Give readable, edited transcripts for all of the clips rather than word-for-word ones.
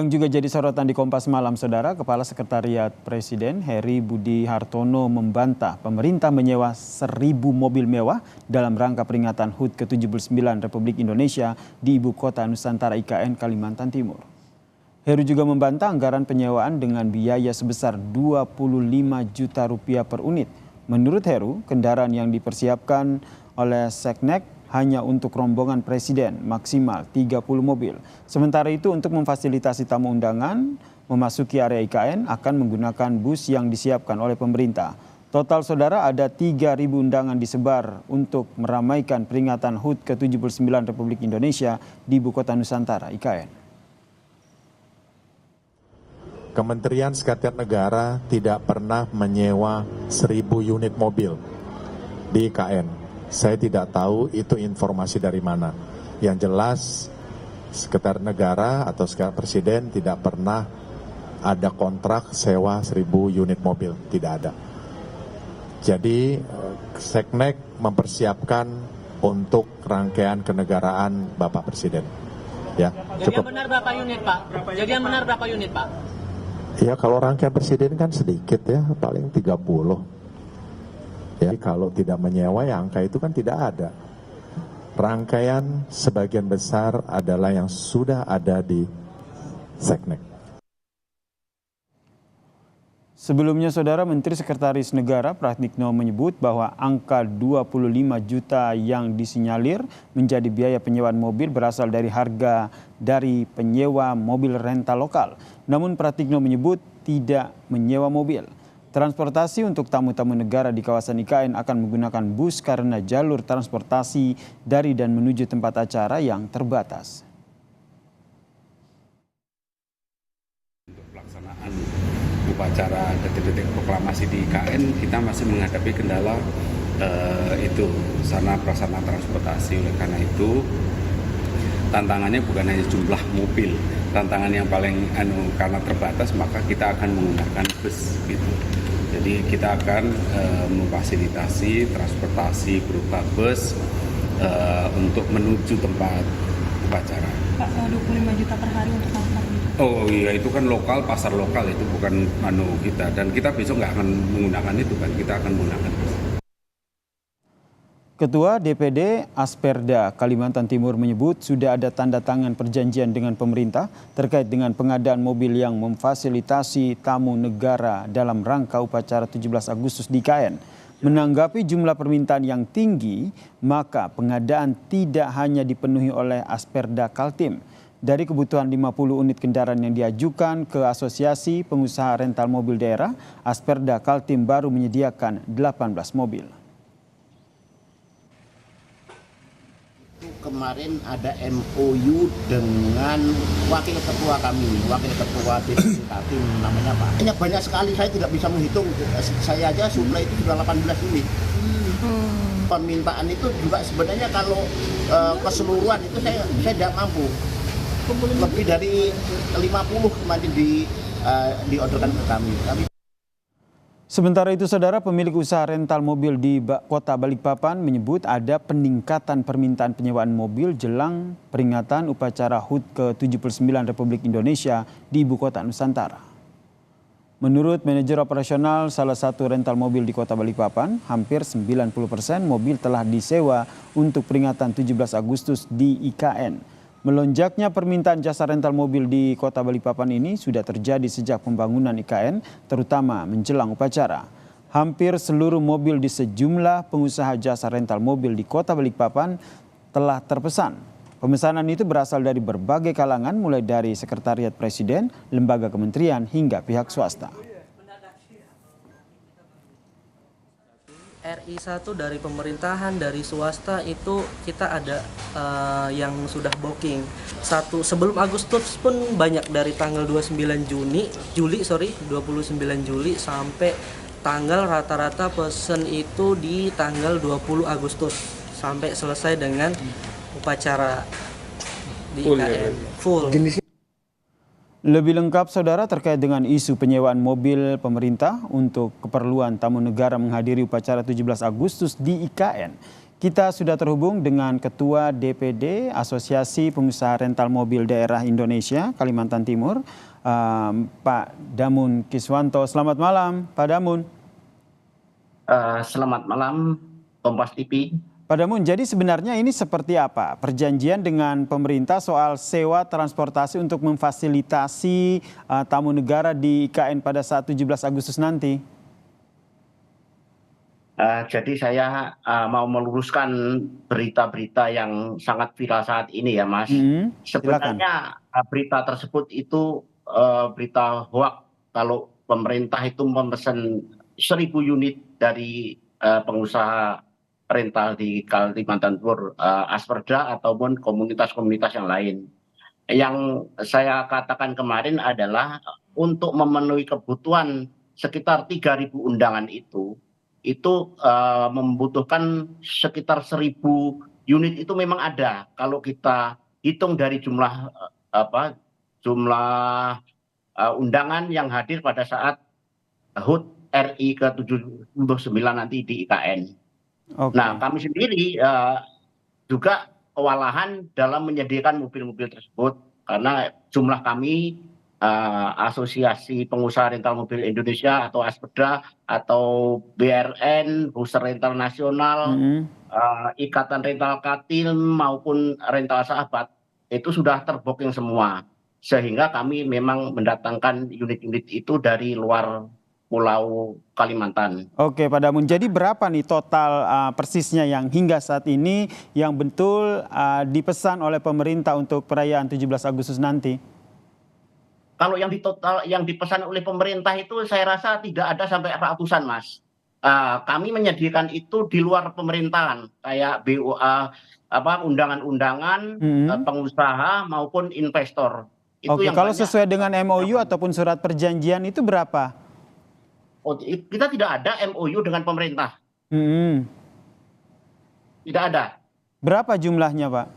Yang juga jadi sorotan di Kompas Malam, Saudara, Kepala Sekretariat Presiden Heri Budi Hartono membantah pemerintah menyewa 1.000 mobil mewah dalam rangka peringatan HUT ke-79 Republik Indonesia di Ibu Kota Nusantara IKN Kalimantan Timur. Heru juga membantah anggaran penyewaan dengan biaya sebesar 25 juta rupiah per unit. Menurut Heru, kendaraan yang dipersiapkan oleh Seknek hanya untuk rombongan presiden maksimal 30 mobil. Sementara itu untuk memfasilitasi tamu undangan memasuki area IKN akan menggunakan bus yang disiapkan oleh pemerintah. Total, Saudara, ada 3.000 undangan disebar untuk meramaikan peringatan HUT ke-79 Republik Indonesia di Ibu Kota Nusantara IKN. Kementerian Sekretariat Negara tidak pernah menyewa 1.000 unit mobil di IKN. Saya tidak tahu itu informasi dari mana. Yang jelas, Sekretariat Negara atau Sekretariat Presiden tidak pernah ada kontrak sewa 1.000 unit mobil. Tidak ada. Jadi, Seknek mempersiapkan untuk rangkaian kenegaraan Bapak Presiden. Ya, jadi yang benar berapa unit, Pak? Jadi yang benar berapa unit, Pak? Ya, kalau rangkaian Presiden kan sedikit ya, paling 30. Ya, kalau tidak menyewa ya angka itu kan tidak ada. Rangkaian sebagian besar adalah yang sudah ada di Seknek. Sebelumnya, Saudara, Menteri Sekretaris Negara Pratikno menyebut bahwa angka 25 juta yang disinyalir menjadi biaya penyewaan mobil berasal dari harga dari penyewa mobil rental lokal. Namun Pratikno menyebut tidak menyewa mobil. Transportasi untuk tamu-tamu negara di kawasan IKN akan menggunakan bus karena jalur transportasi dari dan menuju tempat acara yang terbatas. Untuk pelaksanaan upacara detik-detik proklamasi di IKN, kita masih menghadapi kendala itu sarana prasarana transportasi. Oleh karena itu, tantangannya bukan hanya jumlah mobil. Tantangan yang paling karena terbatas, maka kita akan menggunakan bus gitu. Jadi kita akan memfasilitasi transportasi berupa bus untuk menuju tempat upacara. Pak, 25 juta per hari untuk apa? Oh iya, itu kan lokal, pasar lokal, itu bukan kita. Dan kita besok nggak akan menggunakan itu kan, kita akan menggunakan bus. Ketua DPD Asperda Kalimantan Timur menyebut sudah ada tanda tangan perjanjian dengan pemerintah terkait dengan pengadaan mobil yang memfasilitasi tamu negara dalam rangka upacara 17 Agustus di IKN. Menanggapi jumlah permintaan yang tinggi, maka pengadaan tidak hanya dipenuhi oleh Asperda Kaltim. Dari kebutuhan 50 unit kendaraan yang diajukan ke Asosiasi Pengusaha Rental Mobil Daerah, Asperda Kaltim baru menyediakan 18 mobil. Kemarin ada MOU dengan wakil ketua kami, wakil ketua DPD Kaltim namanya Pak. Hanya banyak sekali, saya tidak bisa menghitung. Saya aja suplai itu sudah 18 unit. Permintaan itu juga sebenarnya kalau keseluruhan itu saya tidak mampu. Lebih dari 50 kemarin diorderkan ke kami. Sementara itu, Saudara, pemilik usaha rental mobil di Kota Balikpapan menyebut ada peningkatan permintaan penyewaan mobil jelang peringatan upacara HUT ke-79 Republik Indonesia di Ibu Kota Nusantara. Menurut manajer operasional salah satu rental mobil di Kota Balikpapan, hampir 90% mobil telah disewa untuk peringatan 17 Agustus di IKN. Melonjaknya permintaan jasa rental mobil di Kota Balikpapan ini sudah terjadi sejak pembangunan IKN, terutama menjelang upacara. Hampir seluruh mobil di sejumlah pengusaha jasa rental mobil di Kota Balikpapan telah terpesan. Pemesanan itu berasal dari berbagai kalangan, mulai dari Sekretariat Presiden, lembaga kementerian, hingga pihak swasta. RI1 dari pemerintahan, dari swasta itu kita ada yang sudah booking. Sebelum Agustus pun banyak, dari tanggal 29 Juli sampai tanggal rata-rata pesen itu di tanggal 20 Agustus sampai selesai dengan upacara di IKN. Full. Lebih lengkap, Saudara, terkait dengan isu penyewaan mobil pemerintah untuk keperluan tamu negara menghadiri upacara 17 Agustus di IKN. Kita sudah terhubung dengan Ketua DPD Asosiasi Pengusaha Rental Mobil Daerah Indonesia Kalimantan Timur, Pak Damun Kiswanto. Selamat malam, Pak Damun. Selamat malam, Kompas TV. Pak Damun, jadi sebenarnya ini seperti apa perjanjian dengan pemerintah soal sewa transportasi untuk memfasilitasi tamu negara di IKN pada saat 17 Agustus nanti? Jadi saya mau meluruskan berita-berita yang sangat viral saat ini ya, Mas. Silakan. Sebenarnya berita tersebut itu berita hoax kalau pemerintah itu memesan 1.000 unit dari pengusaha rental di Kalimantan Timur, Asperda ataupun komunitas-komunitas yang lain. Yang saya katakan kemarin adalah untuk memenuhi kebutuhan sekitar 3.000 undangan itu membutuhkan sekitar 1.000 unit itu memang ada. Kalau kita hitung dari jumlah undangan yang hadir pada saat HUT RI ke-79 nanti di IKN. Okay. Nah, kami sendiri juga kewalahan dalam menyediakan mobil-mobil tersebut karena jumlah kami Asosiasi Pengusaha Rental Mobil Indonesia atau Asperda atau BRN, Bursa Rental Nasional, Ikatan Rental Katil maupun Rental Sahabat itu sudah terbooking semua. Sehingga kami memang mendatangkan unit-unit itu dari luar Pulau Kalimantan. Oke, Pak Damun. Jadi berapa nih total persisnya yang hingga saat ini yang betul dipesan oleh pemerintah untuk perayaan 17 Agustus nanti? Kalau yang dipesan oleh pemerintah itu saya rasa tidak ada sampai ratusan, Mas. Kami menyediakan itu di luar pemerintahan, kayak BOA, undangan-undangan, pengusaha maupun investor. Itu Oke, yang kalau banyak. sesuai dengan MOU ataupun surat perjanjian itu berapa? Oh, kita tidak ada MOU dengan pemerintah. Tidak ada. Berapa jumlahnya, Pak?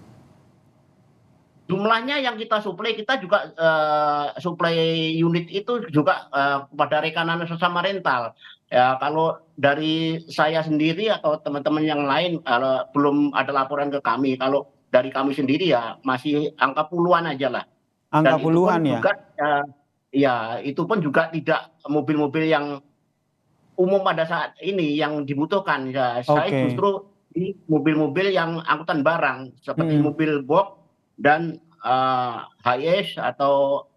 Jumlahnya yang kita suplai, kita juga suplai unit itu juga kepada rekanan sesama rental. Ya, kalau dari saya sendiri atau teman-teman yang lain belum ada laporan ke kami. Kalau dari kami sendiri ya masih angka puluhan aja lah. Angka Dan puluhan itu pun ya? juga, itu pun juga tidak mobil-mobil yang umum pada saat ini yang dibutuhkan. Ya, saya justru di mobil-mobil yang angkutan barang seperti mobil box dan HS atau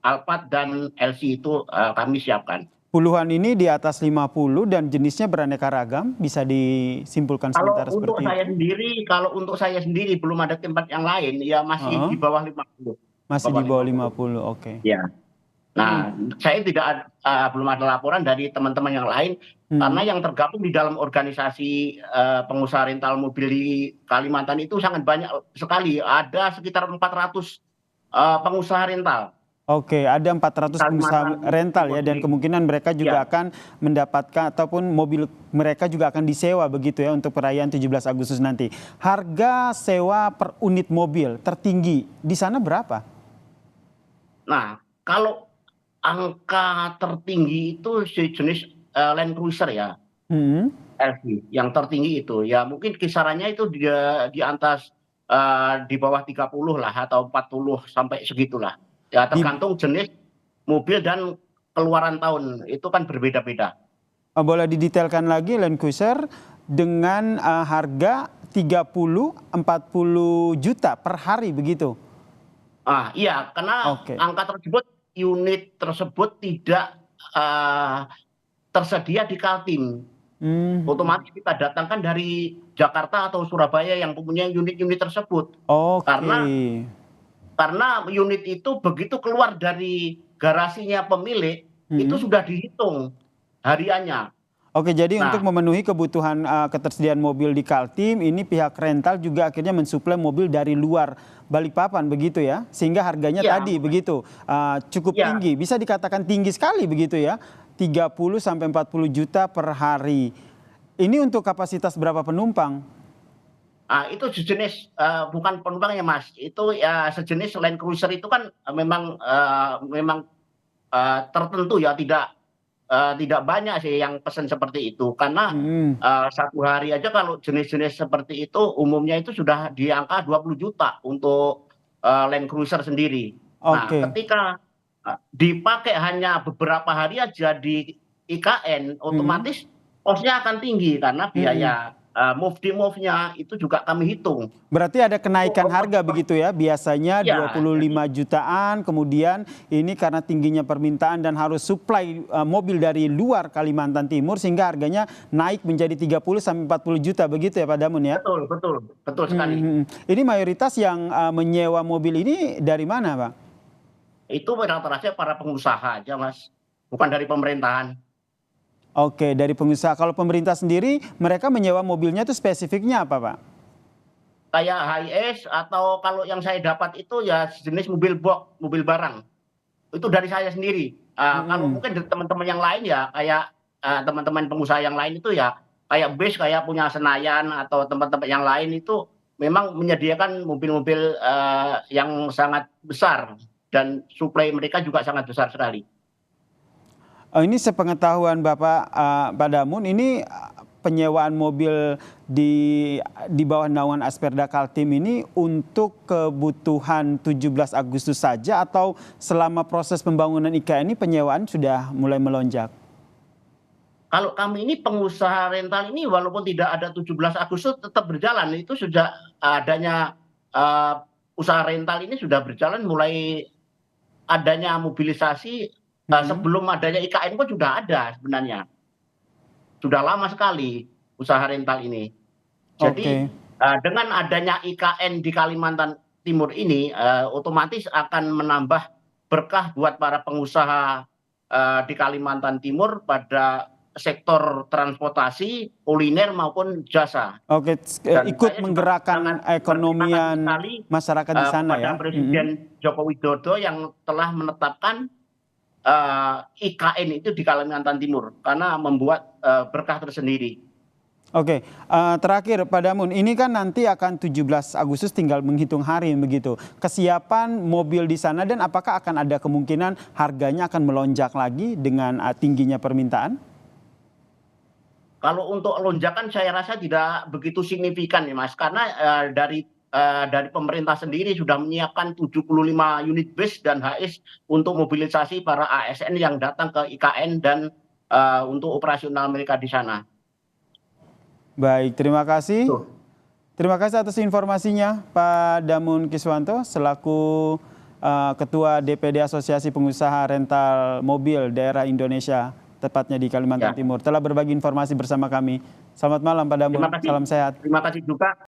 Alphard dan LC itu kami siapkan. Puluhan ini di atas 50 dan jenisnya beraneka ragam, bisa disimpulkan sementara seperti itu? Kalau untuk saya sendiri belum ada tempat yang lain, ya masih di bawah 50. Masih di bawah 50, oke. Ya. Nah, saya belum ada laporan dari teman-teman yang lain karena yang tergabung di dalam organisasi pengusaha rental mobil di Kalimantan itu sangat banyak sekali. Ada sekitar 400 pengusaha rental. Oke, ada 400 pengusaha rental ya, dan kemungkinan mereka juga akan mendapatkan ataupun mobil mereka juga akan disewa begitu ya untuk perayaan 17 Agustus nanti. Harga sewa per unit mobil tertinggi di sana berapa? Nah, kalau angka tertinggi itu jenis Land Cruiser ya, LV yang tertinggi itu ya mungkin kisarannya itu di atas di bawah 30 lah atau 40 sampai segitulah ya, tergantung jenis mobil dan keluaran tahun itu kan berbeda-beda. Boleh didetailkan lagi Land Cruiser dengan harga 30-40 juta per hari begitu? Iya, karena angka tersebut, unit tersebut tidak tersedia di Kaltim. Otomatis kita datangkan dari Jakarta atau Surabaya yang mempunyai unit-unit tersebut. Karena unit itu begitu keluar dari garasinya pemilik, itu sudah dihitung hariannya. Oke, jadi untuk memenuhi kebutuhan ketersediaan mobil di Kaltim, ini pihak rental juga akhirnya mensuplai mobil dari luar Balikpapan begitu ya, sehingga harganya tadi begitu cukup tinggi, bisa dikatakan tinggi sekali begitu ya, 30 sampai 40 juta per hari. Ini untuk kapasitas berapa penumpang? Itu sejenis bukan penumpang ya Mas, itu ya sejenis Land Cruiser itu kan memang tertentu ya, tidak tidak banyak sih yang pesan seperti itu karena satu hari aja kalau jenis-jenis seperti itu umumnya itu sudah di angka 20 juta untuk Land Cruiser sendiri. Nah, Oke. ketika dipakai hanya beberapa hari aja di IKN, otomatis cost-nya akan tinggi karena biaya move-nya itu juga kami hitung. Berarti ada kenaikan harga begitu ya, biasanya Iya, 25 jutaan, kemudian ini karena tingginya permintaan dan harus supply mobil dari luar Kalimantan Timur sehingga harganya naik menjadi 30 sampai 40 juta begitu ya Pak Damun ya? Betul sekali. Ini mayoritas yang menyewa mobil ini dari mana Pak? Itu rata-rata para pengusaha aja Mas, bukan dari pemerintahan. Oke, dari pengusaha. Kalau pemerintah sendiri, mereka menyewa mobilnya itu spesifiknya apa Pak? Kayak HiAce atau kalau yang saya dapat itu ya jenis mobil box, mobil barang. Itu dari saya sendiri. Kalau mungkin dari teman-teman yang lain ya kayak teman-teman pengusaha yang lain itu ya kayak bus kayak punya Senayan atau tempat-tempat yang lain itu memang menyediakan mobil-mobil yang sangat besar dan suplai mereka juga sangat besar sekali. Ini sepengetahuan Bapak Pak Damun, ini penyewaan mobil di bawah naungan Asperda Kaltim ini untuk kebutuhan 17 Agustus saja atau selama proses pembangunan IKN ini penyewaan sudah mulai melonjak? Kalau kami ini pengusaha rental ini walaupun tidak ada 17 Agustus tetap berjalan. Itu sudah adanya usaha rental ini sudah berjalan mulai adanya mobilisasi sebelum adanya IKN pun sudah ada sebenarnya. Sudah lama sekali usaha rental ini. Jadi dengan adanya IKN di Kalimantan Timur ini otomatis akan menambah berkah buat para pengusaha di Kalimantan Timur pada sektor transportasi, kuliner maupun jasa. Oke, ikut menggerakkan ekonomian masyarakat di sana ya. Kepada Presiden Joko Widodo yang telah menetapkan IKN itu di Kalimantan Timur karena membuat berkah tersendiri. Oke, terakhir Pak Damun, ini kan nanti akan 17 Agustus tinggal menghitung hari begitu. Kesiapan mobil di sana dan apakah akan ada kemungkinan harganya akan melonjak lagi dengan tingginya permintaan? Kalau untuk lonjakan saya rasa tidak begitu signifikan ya Mas, karena dari pemerintah sendiri sudah menyiapkan 75 unit bus dan HIS untuk mobilisasi para ASN yang datang ke IKN dan untuk operasional mereka di sana. Baik, terima kasih. Terima kasih atas informasinya Pak Damun Kiswanto selaku Ketua DPD Asosiasi Pengusaha Rental Mobil Daerah Indonesia, tepatnya di Kalimantan Timur, telah berbagi informasi bersama kami. Selamat malam Pak Damun, salam sehat. Terima kasih juga.